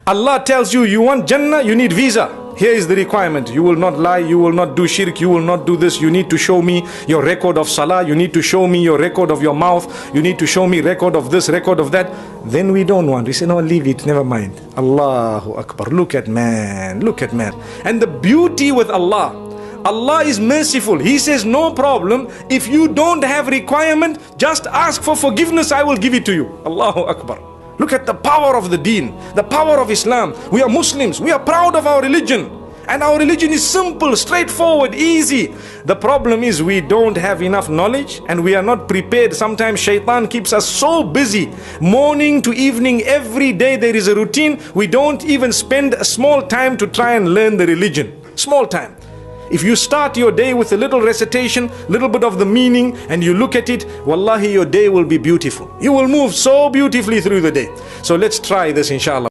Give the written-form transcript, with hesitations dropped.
Allah tells you, you want Jannah, you need visa. Here is the requirement. You will not lie, you will not do shirk, you will not do this. You need to show me your record of salah, you need to show me your record of your mouth, you need to show me record of this, record of that. Then we don't want. We say, no, leave it, never mind. Allahu Akbar. Look at man, look at man. And the beauty with Allah, Allah is merciful. He says, no problem. If you don't have requirement, just ask for forgiveness, I will give it to you. Allahu Akbar. Look at the power of the deen, the power of Islam. We are Muslims. We are proud of our religion. And our religion is simple, straightforward, easy. The problem is we don't have enough knowledge and we are not prepared. Sometimes shaitan keeps us so busy. Morning to evening, every day there is a routine. We don't even spend a small time to try and learn the religion. Small time. If you start your day with a little recitation, little bit of the meaning, and you look at it, wallahi, your day will be beautiful. You will move so beautifully through the day. So let's try this, inshallah.